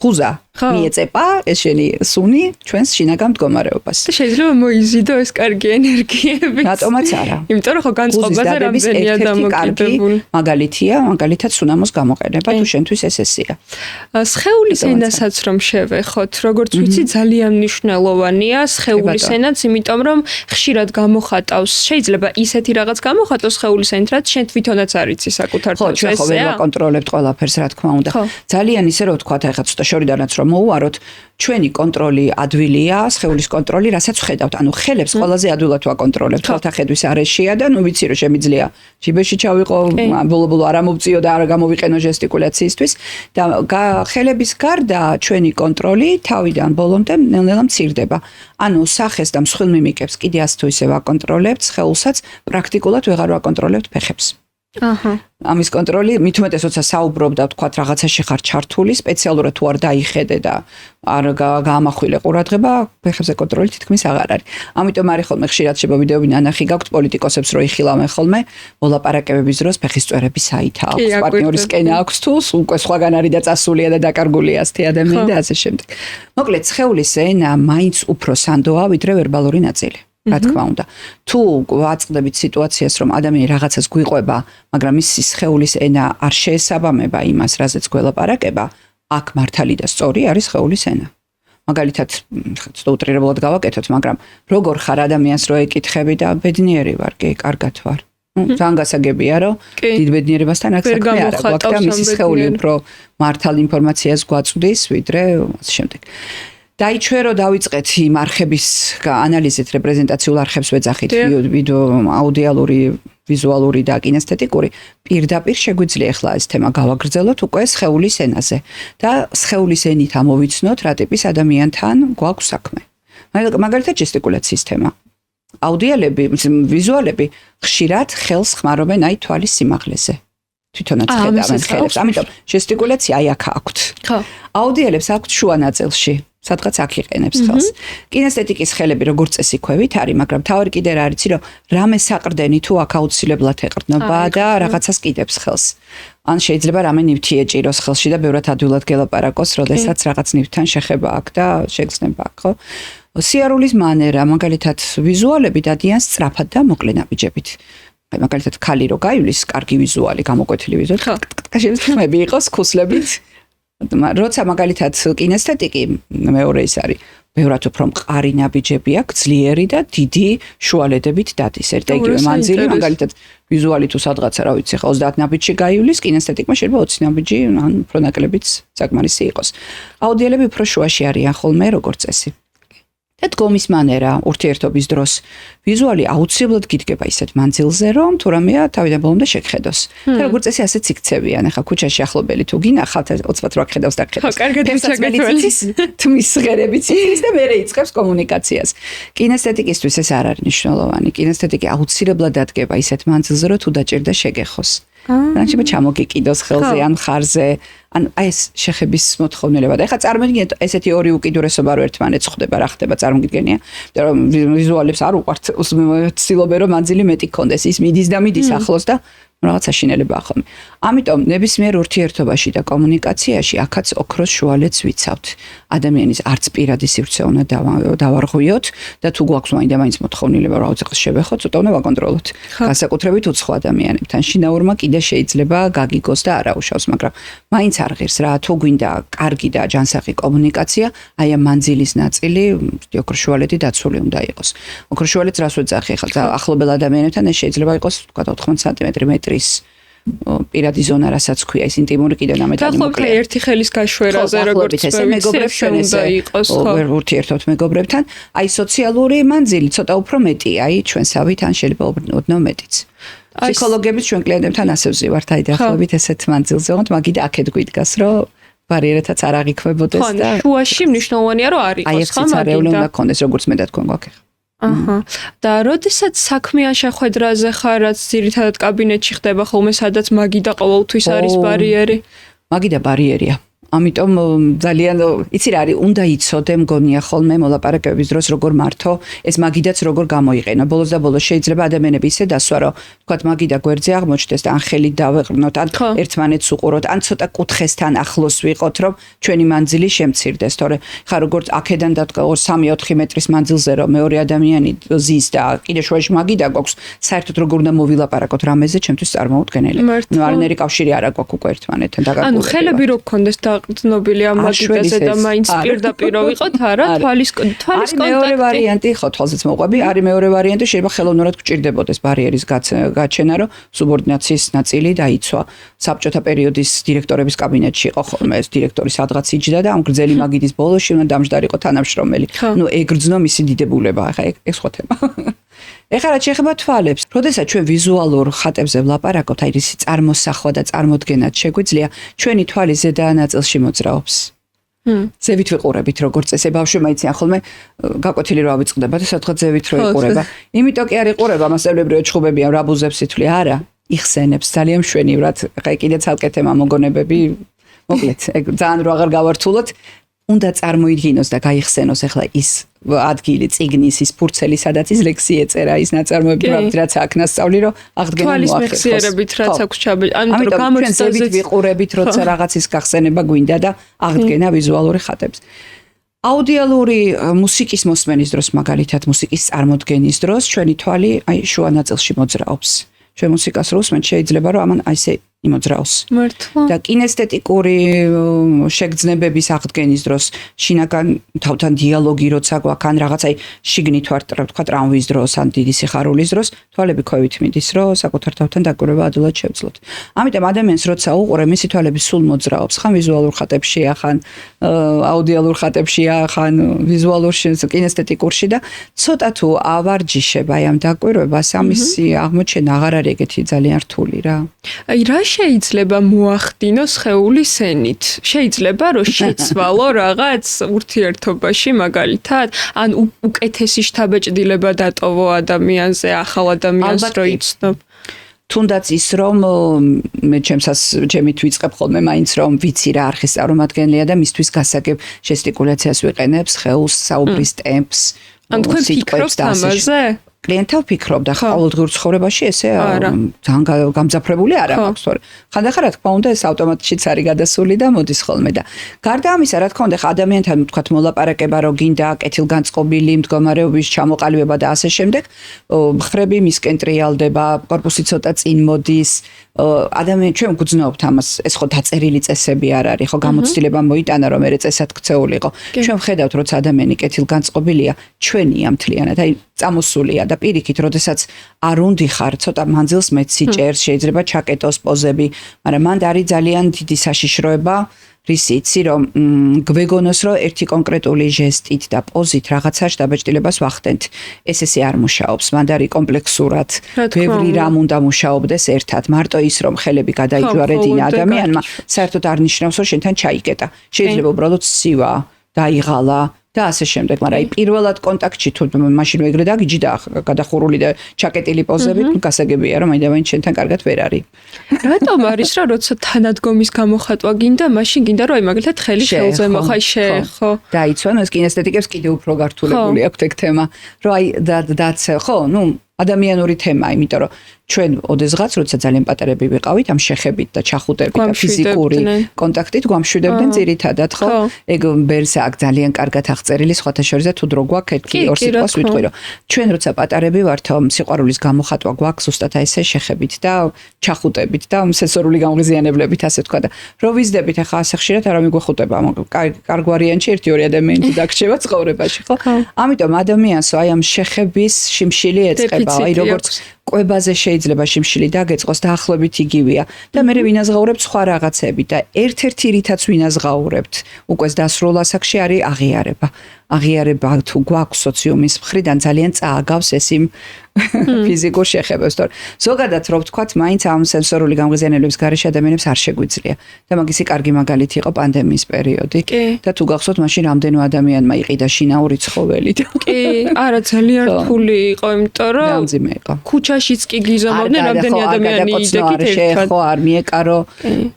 ხუზა მიეწეპა ეს შენი სუნი ჩვენს შინაგან მდგომარეობას. და შეიძლება მოიზიდო ეს კარგი ენერგიები. რატომაც არა. იმიტომ რომ ხო განწყობაზე რამდენია დამოკიდებული. მაგალითად სუნამოს გამოყენება თუ შენთვის ესეა. სხეულის ენასაც რომ შევეხოთ, როგორც ვიცი ძალიან მნიშვნელოვანია სხეულის ენაც, იმიტომ რომ ხშირად გამოხატავს, შეიძლება ისეთი რაღაც გამოხატოს სხეულის ენით, რაც შენ თვითონაც არ იცი საკუთარ თავს ესეა. ხო, ჩვენ ვაკონტროლებთ ყველაფერს, რა თქმა უნდა. ძალიან ისე რომ ვთქვათ, ეხლა ცოტა შორიდანაც რომ მოუვაროთ, ჩვენი კონტროლი ადვილია, სხეულის კონტროლი, რასაც ვხედავთ. ანუ ხელებს ყველაზე ადვილად ვაკონტროლებთ, თვალთახედვის არეშია და ნუ ვიცი რომ შემიძლია ჯიბეში ჩავიყო, ბოლო-ბოლო არ ამოვწიო და არ გამოვიყენო ჟესტიკულაციისთვის და ხელების გარდა ჩვენი კონტროლი თავიდან ბოლომდე ნელ-ნელა მცირდება. ანუ სახეს და მსხვილ მიმიკებს კიდე ასე თუ ისე ვაკონტროლებთ, სხეულსაც პრაქტიკულად ვეღარ ვაკონტროლებთ ფეხებს. ამის კონტროლი მით უმეტეს როცა საუბრობ და ვთქვათ რაღაცაში ხარ ჩართული სპეციალურად თუ არ დაიხედე და არ გაამახვილე ყურადღება ფეხებზე კონტროლი თითქმის აღარ არის. ამიტომ არის ხოლმე ხშირად შევიდეობი ნანახი გაქვთ პოლიტიკოსებს რო იხილავენ ხოლმე მოლაპარაკებების დროს ფეხის წვერები საითა აქვს, პარტნიორის კენა აქვს თუ უკვე სხვაგან არის და წასულია და დაკარგულია ასეთი ადამიანი და ასე შემდეგ. მოკლედ სხეულის ენა მაინც უფრო სანდოა ვიდრე ვერბალური ნაწილი. რა თქმა უნდა. თუ ვაწყდებით სიტუაციას, რომ ადამიანი რაღაცას გვიყვება, მაგრამ ის სხეულის ენა არ შეესაბამება იმას, რაზეც გველაპარაკება, აქ მართალი და სწორი არის სხეულის ენა. მაგალითად, ცოტა უტრირებულად გავაკეთოთ, მაგრამ როგორ ხარ ადამიანს რო ეკითხები და ბედნიერი ვარ, კი, კარგად ვარ. ძალიან გასაგებია, რომ დიდ ბედნიერებასთან აქ საქმე არ აქვს და მისი სხეული უფრო მართალ ინფორმაციას გვაწვდის, ვიდრე ასე შემდეგ. დაიჩვერო დავიწყეთ იმ არხების ანალიზით, რეპრეზენტაციულ არხებს ვეძახით, ვიდეო, აუდიალური, ვიზუალური და კინესთეტიკური. პირდაპირ შეგვიძლია ახლა ეს თემა გავაგრძელოთ უკვე სხეულის ენაზე და სხეულის ენით ამოვიცნოთ, რა ტიპის ადამიანთან გვაქვს საქმე. მაგალითად, ჟესტიკულაციის თემა. აუდიალები, ვიზუალები ხშირად ხელს ხმარობენ აი თვალის სიმაღლეზე. თვითონაც ხედავენ ხელებს. ამიტომ ჟესტიკულაცია აი აქ აქვთ. ხო. აუდიელებს აქვთ შუა ნაწილში. სადღაც აქ იყენებს ხელს. კინესთეტიკის ხელები როგორც წესი ქვევით არის, მაგრამ თავი კიდე რა არის, რომ რამე საყრდენი თუ აქ აუცილებლად ეყრდნობა და რაღაცას კიდებს ხელს. ან შეიძლება რამე ნივთი ეჭიროს ხელში და ბევრად ადვილად გელაპარაკოს, როდესაც რაღაც ნივთთან შეხება აქვს და შეგრძნება აქვს, ხო? სიარულის მანერა, მაგალითად, ვიზუალები დადიან სწრაფად და მოკლე ნაბიჯებით. მაგალითად, ქალი რო გაივლის, კარგი ვიზუალი, გამოკვეთილი ვიზუალი. შეიძლება იყოს ქუსლებით. როცა მაგალითად კინესთეტიკი მეორე ის არის ბევრად უფრო მყარი ნაბიჯები აქვს, ძლიერი და დიდი შუალედებით დადის. ერთ იგივე მანძილი, მაგალითად ვიზუალი თუ სადღაცა რა ვიცი, 30 ნაბიჯში გაივლის, კინესთეტიკმა შეიძლება 20 ნაბიჯი, ან უფრო ნაკლებიც საკმარისი იყოს. აუდიელები უფრო შუაში არიან ხოლმე როგორც წესი. და დგომის მანერა ურთიერთობის დროს ვიზუალი აუცილებლად გიდგება ისეთ მანძილზე, რომ თუ რამეა თავიდან ბოლომდე შეგხედოს. და როგორც წესი ასეც იქცევიან, ახლა ქუჩაში ახლობელი თუ გინახავთ 28 ხედავს და ხედავს. კარგად ჩაგეთვალის. თმის ღერებიც ის და მე იწყებს კომუნიკაციას. კინესთეტიკისთვის ეს არ არის მნიშვნელოვანი. კინესთეტიკი აუცილებლად დადგება ისეთ მანძილზე, რომ თუ დაჭირდა შეგეხოს. ან შეიძლება ჩამოგიკიდოს ხელზე ან ხარზე, ან აი ეს შეხების მოთხოვნილება. და ეხლა წარმოგიდგენთ ესეთი ორი უკიდურესობა რო ერთმანეთს ხვდება, რა ხდება წარმოგიდგენია? რომ ვიზუალებს არ უყვართ, ცდილობენ რომ მანძილი მეტი კონდეს, ის მიდის და მიდის ახლოს და რაღაცა შინელება ახლა. ამიტომ ნებისმიერ ურთიერთობაში და კომუნიკაციაში აქაც ოქროს შუალედს ვიცავთ. ადამიანის არც პირადი სივრცე უნდა დავარღვიოთ და თუ გვაქვს მაინდა-მაინც მოთხოვნილება რა უცხოს შევეხოთ, ცოტა უნდა ვაკონტროლოთ. განსაკუთრებით უცხო ადამიანებთან. შინაურმა კიდე შეიძლება გაგიგოს და არაუშავს, მაგრამ მაინც არ ღირს რა, თუ გვინდა კარგი და ჯანსაღი კომუნიკაცია, აი ამ მანძილის ნაწილი ოქროს შუალედი დაცული უნდა იყოს. ოქროს შუალედს რას ვეძახი ახლა ახლობელ ადამიანებთან ეს შეიძლება იყოს თქვა 80 სანტიმეტრი მეტრის პირადი ზონა, რასაც ქვია, ეს ინტიმური კიდევ ნამეტანი მოკლე. და ერთი ხელის გაშვერაზე როგორც მეგობრებს უნდა იყოს, ხო. ურთიერთობთ მეგობრებთან, აი სოციალური მანძილი ცოტა უფრო მეტია, აი ჩვენსავით ან შეიძლება ოდნავ მეტიც. ფსიქოლოგებიც ჩვენ კლიენტებთან ასე ვზივართ, აი დაახლოებით ესეთ მანძილზე, თუმცა მაგით აქეთ გვიდგას, რომ ბარიერეთაც არ აღიქმებოდეს და შუაში მნიშვნელოვანია რომ არ იყოს, ხო, მაგით უნდა კონდეს, როგორც მე და თქვენ გვაქვს. აჰა. და როდესაც საქმიან შეხვედრაზე ხარ, რაც ძირითადად კაბინეტში ხდება ხოლმე, სადაც მაგი და ყოველთვის არის ბარიერი. მაგი და ბარიერია. ამიტომ ძალიან იცი რა არის, უნდა იცოდე მგონია ხოლმე მოლაპარაკებების დროს როგორ მართო, ეს მაგიდაც როგორ გამოიყენო. ბოლოს და ბოლოს შეიძლება ადამიანები ისე დასვა, რომ თქვათ მაგი და გვერდზე აღმოჩნდეს და ან ხელით დავეყრნოთ, ან ერთმანეთს უყუროთ, ან ცოტა კუთხესთან ახლოს ვიყოთ, რომ ჩვენი მანძილი შემცირდეს, თორე ხა როგორც აქედან და 3-4 მეტრის მანძილზე რომ მეორე ადამიანი ზის და კიდე შუაში მაგი და გვაქვს, საერთოდ როგორ უნდა მოვილაპარაკოთ რამეზე, ჩემთვის წარმოუდგენელი. ნუ არანაირი კავშირი არ აქვს უკვე ერთმანეთთან დაგაკეთებული. ანუ ხელები რო გქონდეს და ცნობილი ამ მაგიდაზე და მაინც პირდაპირ ვიყოთ, არა, თვალის კონტაქტი. მეორე ვარიანტი, ხო, თვალზეც მოყვები, არის მეორე ვარიანტი, შეიძლება ხელოვნურად გჭირდებოდეს ბარიერის გაჩენა, რომ სუბორდინაციის ნაწილი დაიცვა. საბჭოთა პერიოდის დირექტორების კაბინეტში იყო ხოლმე ეს დირექტორი სადღაც იჯდა და ამ გრძელი მაგიდის ბოლოში უნდა დამჯდარიყო თანამშრომელი. ნუ ეგრძნო მისი დიდებულება, ახლა ეს სხვა თემა. ეხლა რაც შეეხება თვალებს, როდესაც ჩვენ ვიზუალურ ხატებზე ვლაპარაკობთ, აი ისი წარმოსახვა და წარმოდგენაც შეგვიძლია, ჩვენი თვალი ზედა ნაწილში მოძრაობს. ზევით ვიყურებით როგორც წესი, ბავშვებმა იციან ხოლმე გაკვეთილი რა ვიწყდება და სადღაც ზევით რო იყურება. იმიტომ კი არ იყურება, მასწავლებლებრივი ჩხუბებიან რაბუზებს ითვლი, არა, იხსენებს ძალიან მშვენივრად. ხა კიდე ცალკე თემა მოგონებები, მოკლედ, ეგ ძალიან რო აღარ გავართულოთ. უნდა წარმოიდგინოს და გაიხსენოს ახლა ის ადგილი, წიგნის ის ფურცელი, სადაც ის ლექსი ეწერა, ის ნაწარმოები, რაც აქ ნასწავლი, რომ აღდგენა მოახერხოს. თვალის მეხსიერებით რაც აქვს ჩაბელი. ანუ გამოჩნდებით ვიყურებით, როცა რაღაცის გახსენება გვინდა და აღდგენა ვიზუალური ხატებს. აუდიალური მუსიკის მოსმენის დროს, მაგალითად, მუსიკის წარმოდგენის დროს, ჩვენი თვალი აი შუა ნაწილში მოძრაობს. ჩვენ მუსიკას რო ვუსმენთ, შეიძლება რომ ამან აი ესე იმოძრაოს. და კინესთეტიკური შეგრძნებების აღდგენის დროს, შინაგან თავთან დიალოგი როცა გვაქვს, ან რაღაცა შიგნით ვარ თქვა ტრამვის დროს, ან დიდი სიხარულის დროს, თვალები ქვევით მიდის, რომ საკუთარ თავთან დაკვირვება ადვილად შევძლოთ. ამიტომ ადამიანს როცა უყურე, მისი თვალები სულ მოძრაობს, ხან ვიზუალურ ხატებშია, ხან აუდიალურ ხატებშია, ხან ვიზუალურ კინესთეტიკურში და ცოტა თუ ავარჯიშება ამ დაკვირვებას, ამისი აღმოჩენა აღარ არის ეგეთი ძალიან რთული რა. აი რა შეიძლება მოახდინოს სხეულის ენით? შეიძლება რომ შეცვალო რაღაც ურთიერთობაში მაგალითად, ან უკეთესი შთაბეჭდილება დატოვო ადამიანზე, ახალ ადამიანს რო იცნობ. თუნდაც ის რომ მე ჩემით ვიწყებ ხოლმე მაინც რომ ვიცი რა არხის წარმომადგენელია და მისთვის გასაგებ ჟესტიკულაციას ვიყენებს, ხეულს, საუბრის ტემპს, ან თქვენ ფიქრობთ ამაზე? კლიენტთან ვფიქრობ და ყოველდღიურ ცხოვრებაში ესე ძალიან გამძაფრებული არ აქვს, თორე ხანდახან რა თქმა უნდა ეს ავტომატშიც არის გადასული და მოდის ხოლმე და გარდა ამისა რა თქმა უნდა ადამიანთან ვთქვათ მოლაპარაკება რო გინდა კეთილგანწყობილი მდგომარეობის ჩამოყალიბება და ასე შემდეგ მხრები მისკენ ტრიალდება, კორპუსი ცოტა წინ მოდის ადამიანი ჩვენ გვგზნობთ ამას ეს ხო დაწერილი წესები არ არის ხო გამოცდილება მოიტანა რომ მე წესად ქცეულიყო ჩვენ ვხედავთ როცა ადამიანი კეთილგანწყობილია ჩვენია მთლიანად აი წამოსულია და პირიქით როდესაც არ უნდი ხარ ცოტა მანძილს მეცი ჭერს შეიძლება ჩაკეტოს პოზები მაგრამ მანდ არის ძალიან დიდი საშიშროება რის იცი რომ გვეგონოს რომ ერთი კონკრეტული ჟესტით და პოზით რაღაცას დაბეჭდილებას ვახდენთ ეს არ მუშაობს მანდ არის კომპლექსურად ბევრი რამ უნდა მუშაობდეს ერთად მარტო ის რომ ხელები გადაიჯვარედინა ადამიანმა საერთოდ არ ნიშნავს რომ შენთან ჩაიკეტა შეიძლება უბრალოდ სივა დაიღალა და ასე შემდეგ, მაგრამ აი პირველად კონტაქტში თუ მაშინ ეგრე დაგიჯი და გადახურული და ჩაკეტილი პოზებით, გასაგებია რომ აიდავანი შენთან კარგად ვერ არის. რატომ არის რა, როცა თანადგომის გამოხატვა გინდა, მაშინ გინდა რომ აი მაგალითად ხელი ხელზე მოხაი შეხო. დაიცვან ეს კინესთეტიკებს კიდე უფრო გართულებული აქვს ეგ თემა, რომ აი დაცე, ხო, ნუ ადამიანური თემაა, იმიტომ რომ ჩვენ ოდესღაც როცა ძალიან პატარები ვიყავით ამ შეხებით და ჩახუტებით და ფიზიკური კონტაქტით გვამშვიდებდნენ ძირითადად, ხო? ეგ ბერს აქ ძალიან კარგად აღწერილი სხვათა შორის და თუ დრო გვაქვს ერთი ორ სიტყვას ვიტყვი რომ ჩვენ როცა პატარები ვართ სიყვარულის გამოხატვა გვაქვს ზუსტად აი ესე შეხებით და ჩახუტებით და სენსორული გამღიზიანებლებით ასე თქვა და რო ვიზდებით ახლა ასე ხშირად არ მიგვეხუტება კარგ ვარიანტში ერთი-ორი ადამიანი დაგრჩება ცხოვრებაში, ხო? ამიტომ ადამიანს აი ამ შეხების შიმშილი ეწყება, აი როგორც კვებაზე შეიძლება შიმშილი დაგეწყოს და ახლობით იგივეა და მე ვინაზღაურებ სხვა რაღაცები და ერთ-ერთი რითაც ვინაზღაურებთ უკვე დასრულ ასაკში არის აღიარება თუ გვაქვს სოციუმის მხრიდან ძალიან წააგავს ეს იმ ფიზიკურ შეხებებს თორე ზოგადად რო ვთქვათ მაინც ამ სენსორული გამღიზიანებლების გარეშე ადამიანებს არ შეგვიძლია და მაგისი კარგი მაგალითი იყო პანდემიის პერიოდი და თუ გახსოვთ მაშინ რამდენო ადამიანმა იყიდა შინაური ცხოველი და კი არა ძალიან რთული იყო იმიტომ რომ დამძიმე იყო ქუჩაშიც კი გიზომავდნენ რამდენი ადამიანი იდეკით ერთად ხო არ მიეკარო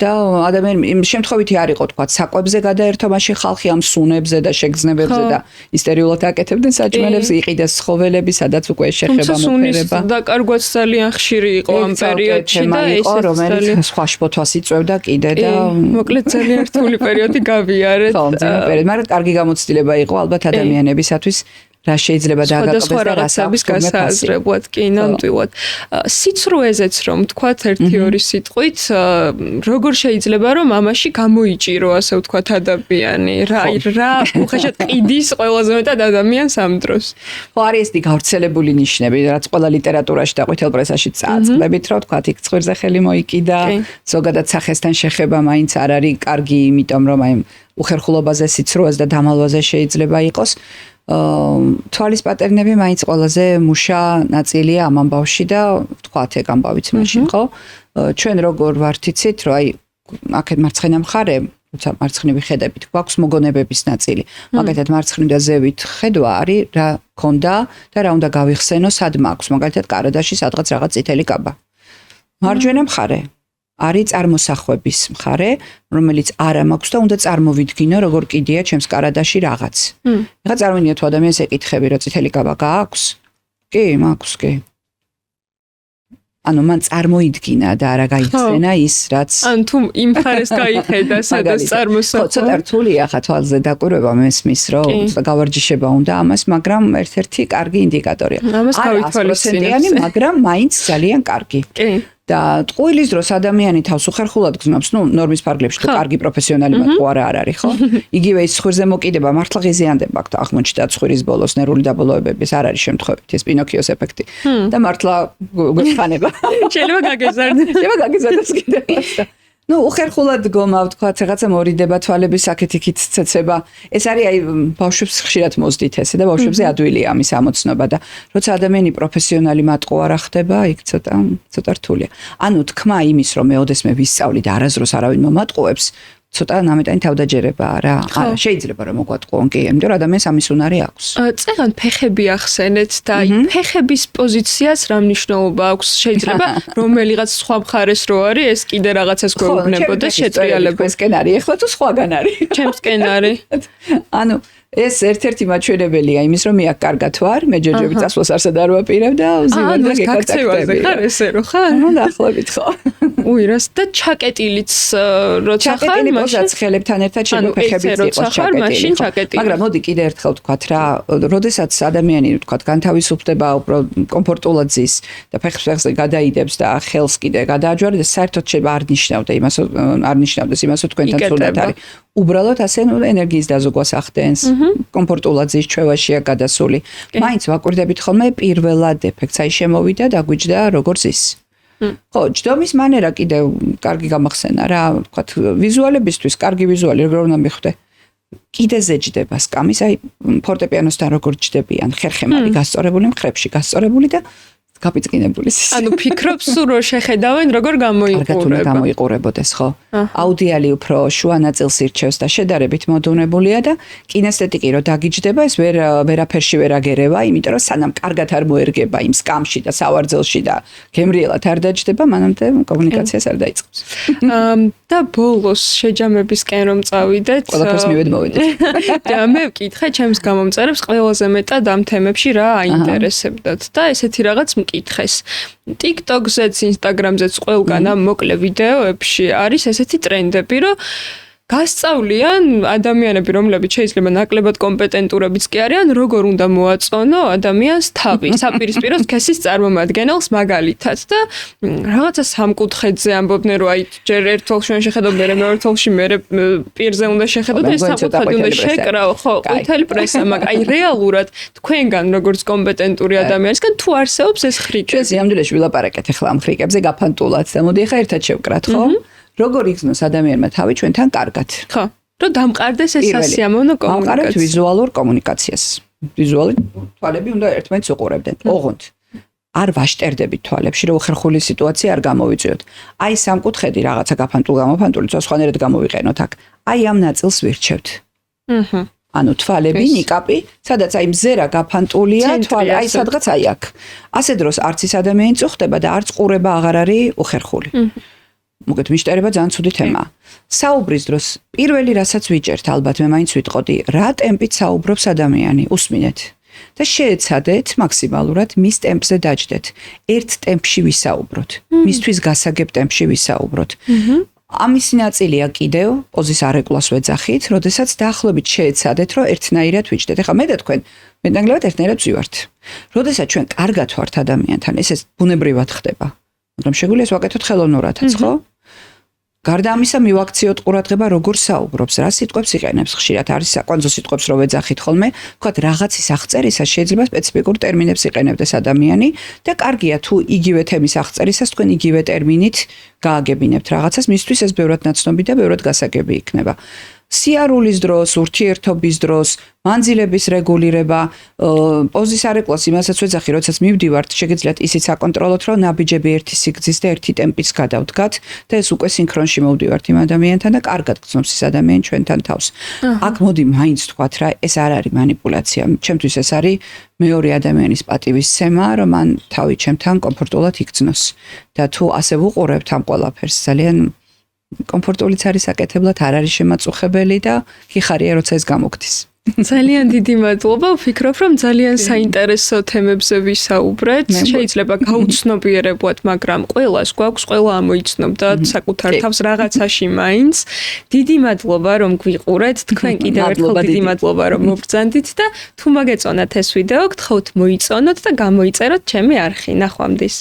და ადამიანი იმ შემთხვევითი არ იყო თქვა საკვებზე გადაერთობაში ხალხი ამ სუნებზე და შეგრძნებებზე და ისტერიულად აკეთებდნენ საჭმელებს იყიდეს ცხოველები სადაც უკვე შეხება მოხერება და კარგვაც ძალიან ხშირი იყო ამ პერიოდში და ეს რომელიც სხვა შფოთვას იწევდა კიდე და მოკლედ ძალიან რთული პერიოდი გავიარეთ ხო ძიმე პერიოდი მაგრამ კარგი გამოცდილება იყო ალბათ ადამიანებისათვის რა შეიძლება დააგაკეთოს და რაღაცების გასააზრებლად კი ნამდვილად სიცრუეზეც რომ თქვათ ერთი-ორი სიტყვით როგორ შეიძლება რომ ამაში გამოიჭირო ასე ვთქვათ ადამიანი რა უხეშად ყიდის ყველაზე მეტად ადამიანს ამ დროს ხო არის ეს გავრცელებული ნიშნები რაც ყველა ლიტერატურაში და ყვითელ პრესაში წაწყდებით რომ ვთქვათ იქ ცხვირზე ხელი მოიკიდა ზოგადად სახესთან შეხება მაინც არ არის კარგი იმიტომ რომ აი უხერხულობაზე სიცრუეს და დამალვაზე შეიძლება იყოს თვალის პატერნები მაინც ყველაზე მუშა ნაწილია ამ ამბავში და ვთქვათ ეგ ამბავიც მაშინ ხო ჩვენ როგორ ვართ იცით რომ აი აქეთ მარცხენა მხარე როცა მარცხნივი ხედებით გვაქვს მოგონებების ნაწილი მაგალითად მარცხნიდან ზევით ხედვა არის რა ქონდა და რა უნდა გავიხსენო სად მაქვს მაგალითად კარადაში სადღაც რაღაც წითელი კაბა მარჯვენა მხარე არის წარმოსახვების მხარე, რომელიც არ მაქვს და უნდა წარმოვიდგინო, როგორ კიდია ჩემს კარადაში რაღაც. ეხლა წარმოვიდგინოთ ადამიანს ეკითხები, რომ წითელი კაბა გააქვს? კი, მაქვს, კი. ანუ მან წარმოიდგინა და არა გაიხსენა ის, რაც ან თუ იმ მხარეს გაიხედა, სადაც წარმოსახვა. ცოტა რთულია ხა თვალზე დაკვირვება მესმის, რომ გავარჯიშება უნდა ამას, მაგრამ ერთ-ერთი კარგი ინდიკატორია. ამას გავითვალისწინებთ, მაგრამ მაინც ძალიან კარგი. კი. და ტყუილის დროს ადამიანი თავს უხერხულად გზნობს, ნუ ნორმის ფარგლებში თუ კარგი პროფესიონალი მატყუარა არ არის, ხო? იგივე ის ცხვირზე მოკიდება მართლა ღიზიანდება აქ აღმოჩნდა ცხვირის ბოლოს ნერვული დაბოლოებების არ არის შემთხვევით ეს პინოქიოს ეფექტი. და მართლა გვეხანება. შეიძლება გაგეზარდეს კიდე. ნუ უხერხულად გომა ვთქვათ, რაღაცა მორიდება თვალების აქეთ-იქით ცეცება. ეს არის აი ბავშვებს ხშირად მოздით ესე და ბავშვებზე ადვილია ამის ამოცნობა და როცა ადამიანი პროფესიონალი მატყუარა ხდება, იქ ცოტა რთულია. ანუ თქმა იმის, რომ მე ოდესმე ვისწავლი და არასდროს არავინ მომატყუებს, ცოტა ნამეტანი თავდაჯერებაა რა. არა, შეიძლება რომ მოგვატყუონ კი, იმიტომ რომ ადამიანს ამის უნარი აქვს. წეგან ფეხები ახსენეთ და ფეხების პოზიციას რა მნიშვნელობა აქვს? შეიძლება რომელიღაც სხვა მხარეს რო არის, ეს კიდე რაღაცას გვეუბნებოდა შეტრიალება. ესკენ არის, ეხლა თუ სხვაგან არის. ჩემსკენ არის. ანუ ეს ერთ-ერთი მაჩვენებელია იმის რომ მე აქ კარგად ვარ, მე ჯერჯერობით წასვლას არსად არ ვაპირებ და ვზივარ და გეკონტაქტები. ხარ ესე რო ხარ? ნუ დაახლოებით ხო. უირას და ჩაკეტილიც როცა ხარ, ჩაკეტილი პოზაც ხელებთან ერთად შეიძლება ფეხებიც იყოს ჩაკეტილი. მაგრამ მოდი კიდე ერთხელ ვთქვათ რა, როდესაც ადამიანი ვთქვათ განთავისუფლდება, უბრალოდ კომფორტულად ზის და ფეხზე გადაიდებს და ხელს კიდე გადააჯვარებს, საერთოდ შეიძლება არ ნიშნავდეს იმას, რომ თქვენთან სრულად არის. უბრალოდ ასე ნუ ენერგიის დაზოგვას ახდენს, კომფორტულად ზის ჩვევაშია გადასული. მაინც ვაკვირდებით ხოლმე პირველად ეფექტს აი შემოვიდა და გვიჯდა როგორ ზის. ხო, ჯდომის მანერა კიდე კარგი გამახსენა რა, ვთქვათ, ვიზუალებისთვის კარგი ვიზუალი როგორ უნდა მიხვდე. კიდეზე ჯდება სკამის, აი ფორტეპიანოსთან როგორ ჯდებიან, ხერხემალი გასწორებული, მხრებში გასწორებული და გაპიწყინებული სის. ანუ ფიქრობს რომ შეხედავენ როგორ გამოიყურება. კარგად უნდა გამოიყურებოდეს, ხო? აუდიალი უფრო შუა ნაწილს ირჩევს და შედარებით მოდუნებულია და კინესთეტიკი რო დაგიჯდება, ეს ვერაფერში ვერ აგერევა, იმიტომ რომ სანამ კარგად არ მოერგება იმ სკამში და სავარძელში და გემრიელად არ დაჯდება, მანამდე კომუნიკაციას არ დაიწყებს. და ბოლოს შეჯამებისკენ რომ წავიდეთ, ყველაფერს მივედმოვიდეთ. და მე ვკითხე ჩემს გამომწერებს ყველაზე მეტად ამ თემებში რა აინტერესებდათ და ესეთი რაღაც მკითხეს. TikTok-ზეც, Instagram-ზეც ყველგან ამ მოკლე ვიდეოებში არის ესეთი ტრენდები, რომ გასწავლიან ადამიანები, რომლებიც შეიძლება ნაკლებად კომპეტენტურებიც კი არიან, როგორ უნდა მოაწონო ადამიანს თავი, საპირისპირო სქესის წარმომადგენელს მაგალითად და რაღაცა სამკუთხედზე ამბობდნენ, რომ აი ჯერ ერთ თოლში შეხედო, მეორე თოლში პირზე უნდა შეხედო და ეს სამკუთხედი უნდა შეკრავო, ხო, ყვითელი პრესა, მაგრამ აი რეალურად თქვენგან როგორც კომპეტენტური ადამიანისგან თუ არსებობს ეს ხრიკი. ჩვენ სიამდვილეში ვილაპარაკეთ ახლა ამ ხრიკებზე გაფანტულად და მოდი ახლა ერთად შევკრათ, ხო? როგორ იგზნოს ადამიანმა თავი ჩვენთან კარგად. ხო, რომ დამყარდეს ეს სასიამოვნო კომუნიკაცია. ამყარებთ ვიზუალურ კომუნიკაციას. ვიზუალი თვალები უნდა ერთმანეთს უყურებდნენ. ოღონდ არ ვაშტერდებით თვალებში, რომ ხერხული სიტუაცია არ გამოვიწვიოთ. აი სამკუთხედი რაღაცა გაფანტული, სხვანაირად გამოვიყენოთ აქ. აი ამ ნაწილს ვირჩევთ. ანუ თვალები, ნიკაპი, სადაც აი მზერა გაფანტულია, თვალი აი სადღაც აი აქ. ასე დროს არც ის ადამიანი წუხდება და არც ყურება აღარ არის უხერხული. მოგეთ მიშტერება ძალიან ცუდი თემაა. საუბრის დროს პირველი რასაც ვიჭერთ, ალბათ მე მაინც ვიტყოდი, რა ტემპით საუბრობს ადამიანი, usminეთ. და შეეცადეთ მაქსიმალურად მის ტემპზე დაჯდეთ. ერთ ტემპში ვისაუბროთ. მისთვის გასაგებ ტემპში ვისაუბროთ. ამის ნაწილია კიდევ პოზის არეკვლას ვეძახით, როდესაც დაახლოებით შეეცადეთ, რომ ერთნაირად ვიჯდეთ. ეხლა მე და თქვენ მეტნაკლებად ერთნაირად ვივართ. როდესაც ჩვენ კარგად ვართ ადამიანთან, ეს ბუნებრივად ხდება. მაგრამ შეგვიძლია ეს ვაკეთოთ ხელოვნურადაც, ხო? გარდა ამისა მივაქციოთ ყურადღება როგორ საუბრობს, რა სიტყვებს იყენებს, ხშირად არის საკვანძო სიტყვებს რო ვეძახით ხოლმე, ვთქვათ რაღაცის აღწერისას შეიძლება სპეციფიკურ ტერმინებს იყენებდეს ადამიანი და კარგია თუ იგივე თემის აღწერისას თქვენ იგივე ტერმინით გააგებინებთ რაღაცას, მისთვის ეს ბევრად ნაცნობი და ბევრად გასაგები იქნება. სიარულის დროს, ურთიერთობის დროს, მანძილების რეგულირება, პოზის არეკვლას იმასაც ვეძახი, როდესაც მივდივართ, შეგიძლიათ ისიც აკონტროლოთ, რომ ნაბიჯები ერთი სიგრძის და ერთი ტემპის გადავდგათ და ეს უკვე სინქრონში მოვდივართ იმ ადამიანთან და კარგად გრძნობს ეს ადამიანი ჩვენთან თავს. აქ მოდი მაინც თქვათ რა, ეს არ არის манипуляცია. ჩემთვის ეს არის მეორე ადამიანის პატივისცემა, რომ მან თავი ჩემთან კომფორტულად იგრძნოს. და თუ ასე ვუყურებთ ამ ყველაფერს, ძალიან კომფორტულიც არის საკეთებლად, არ არის შემაწუხებელი და ხიხარია როცა ეს გამოგდის. ძალიან დიდი მადლობა. ვფიქრობ, რომ ძალიან საინტერესო თემებზე ვისაუბრეთ. შეიძლება გაუცნობიერებოთ, მაგრამ ყველას გვაქვს, ყველა ამოიცნობდა საკუთარ თავს რაღაცაში მაინც. დიდი მადლობა, რომ გვიყურეთ. თქვენ კიდევ ერთხელ დიდი მადლობა, რომ მობრძანდით და თუ მაგეწონათ ეს ვიდეო, გთხოვთ მოიწონოთ და გამოიწეროთ ჩემი არხი. ნახვამდის.